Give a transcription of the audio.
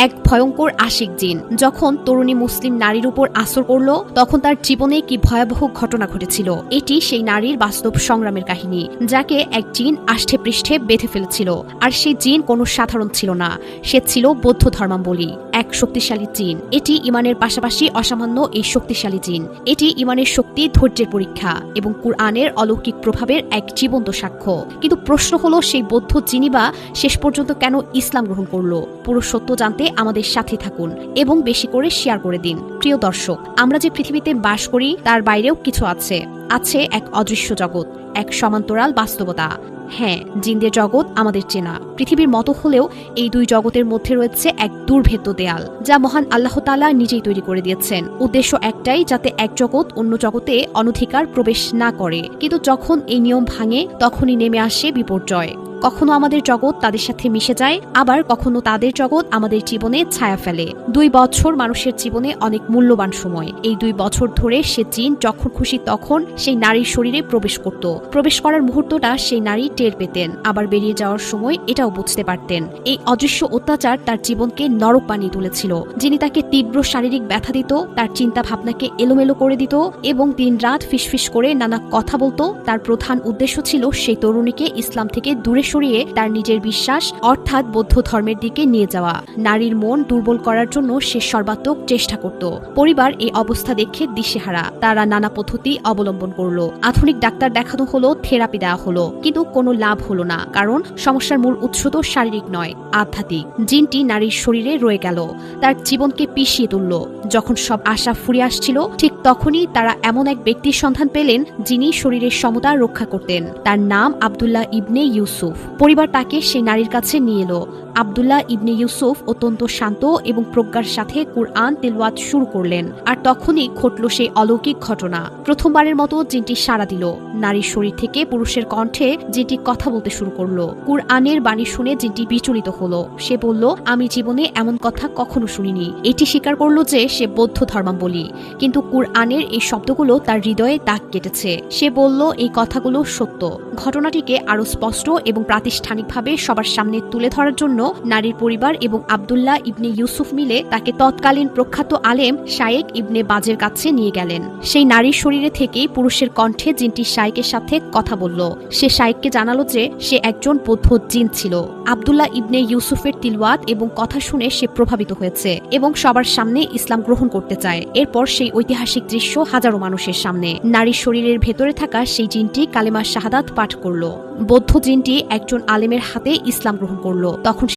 এক ভয়ঙ্কর আশিক জিন যখন তরুণী মুসলিম নারীর উপর আসর করল, তখন তার জীবনে কি ভয়াবহ ঘটনা ঘটেছিল। এটি সেই নারীর বাস্তব সংগ্রামের কাহিনী, যাকে এক জিন আষ্ঠে পৃষ্ঠে বেঁধে ফেলেছিল। আর সেই জিন কোনো সাধারণ ছিল না, সে ছিল বৌদ্ধ ধর্মাবলম্বী এক শক্তিশালী জিন। এটি ইমানের পাশাপাশি অসামান্য এই শক্তিশালী জিন। এটি ইমানের শক্তি, ধৈর্যের পরীক্ষা এবং কুরআনের অলৌকিক প্রভাবের এক জীবন্ত সাক্ষ্য। কিন্তু প্রশ্ন হলো, সেই বৌদ্ধ জিনই বা শেষ পর্যন্ত কেন ইসলাম গ্রহণ করলো? পুরো সত্য জানতে আমাদের সাথে থাকুন এবং বেশি করে শেয়ার করে দিন। প্রিয় দর্শক, আমরা যে পৃথিবীতে বাস করি তার বাইরেও কিছু আছে এক অদৃশ্য জগৎ, এক সমান্তরাল বাস্তবতা। হ্যাঁ, জিনদের জগৎ আমাদের চেনা পৃথিবীর মতো হলেও এই দুই জগতের মধ্যে রয়েছে এক দুর্ভেদ্য দেয়াল, যা মহান আল্লাহ তাআলা নিজেই তৈরি করে দিয়েছেন। উদ্দেশ্য একটাই, যাতে এক জগৎ অন্য জগতে অনধিকার প্রবেশ না করে। কিন্তু যখন এই নিয়ম ভাঙে, তখনই নেমে আসে বিপর্যয়। কখনো আমাদের জগৎ তাদের সাথে মিশে যায়, আবার কখনো তাদের জগৎ আমাদের জীবনে ছায়া ফেলে। 2 বছর মানুষের জীবনে অনেক মূল্যবান সময়। এই 2 বছর ধরে সে জিন যখন খুশি তখন সেই নারীর শরীরে প্রবেশ করত। প্রবেশ করার মুহূর্তটা সেই নারী টের পেতেন, আবার বেরিয়ে যাওয়ার সময় এটাও বুঝতে পারতেন। এই অদৃশ্য অত্যাচার তার জীবনকে নরক বানিয়ে তুলেছিল। যিনি তাকে তীব্র শারীরিক ব্যথা দিত, তার চিন্তা ভাবনাকে এলোমেলো করে দিত এবং দিনরাত ফিসফিস করে নানা কথা বলতো। তার প্রধান উদ্দেশ্য ছিল সেই তরুণীকে ইসলাম থেকে দূরে সরিয়ে তার নিজের বিশ্বাস অর্থাৎ বৌদ্ধ ধর্মের দিকে নিয়ে যাওয়া। নারীর মন দুর্বল করার জন্য সে সর্বাত্মক চেষ্টা করত। পরিবার এই অবস্থা দেখে দিশেহারা। তারা নানা পদ্ধতি অবলম্বন করলো। আধুনিক ডাক্তার দেখানো হলো, থেরাপি দেওয়া হলো, কিন্তু কোনো লাভ হলো না। কারণ সমস্যার মূল উৎস তো শারীরিক নয়, আধ্যাত্মিক। জিনটি নারীর শরীরে রয়ে গেল, তার জীবনকে পিষিয়ে তুলল। যখন সব আশা ফুরিয়ে আসছিল, ঠিক তখনই তারা এমন এক ব্যক্তির সন্ধান পেলেন যিনি শরীরের সমতা রক্ষা করতেন। তার নাম আব্দুল্লাহ ইবনে ইউসুফ। পরিবার তাকে সেই নারীর কাছে নিয়ে এলো। আব্দুল্লাহ ইবনে ইউসুফ অত্যন্ত শান্ত এবং প্রজ্ঞার সাথে কুরআন তেলাওয়াত শুরু করলেন। আর তখনই ঘটল সেই অলৌকিক ঘটনা। প্রথমবারের মতো জিনটি সাড়া দিল। নারীর শরীর থেকে পুরুষের কণ্ঠে জিনটি কথা বলতে শুরু করলো। কুরআনের বাণী শুনে জিনটি বিচলিত হলো। সে বলল, আমি জীবনে এমন কথা কখনো শুনিনি। এটি স্বীকার করলো যে সে বৌদ্ধ ধর্মাবলম্বী, কিন্তু কুরআনের এই শব্দগুলো তার হৃদয়ে দাগ কেটেছে। সে বলল, এই কথাগুলো সত্য। ঘটনাটিকে আরো স্পষ্ট এবং প্রাতিষ্ঠানিকভাবে সবার সামনে তুলে ধরার জন্য নারীর পরিবার এবং আব্দুল্লাহ ইবনে ইউসুফ মিলে তাকে তৎকালীন প্রখ্যাত আলেম শায়েখ ইবনে বাজের কাছে নিয়ে গেলেন। সেই নারীর শরীরে থেকেই পুরুষের কণ্ঠে জিনটি শায়েখের সাথে কথা বলল। সে শায়েখকে জানালো যে সে একজন বৌদ্ধ জিন ছিল। আব্দুল্লাহ ইবনে ইউসুফের তিলওয়াত এবং কথা শুনে সে প্রভাবিত হয়েছে এবং সবার সামনে ইসলাম গ্রহণ করতে চায়। এরপর সেই ঐতিহাসিক দৃশ্য হাজারো মানুষের সামনে। নারীর শরীরের ভেতরে থাকা সেই জিনটি কালেমা শাহাদাত পাঠ করল। বৌদ্ধ জিনটি একজন আলেমের হাতে ইসলাম গ্রহণ করল। তখন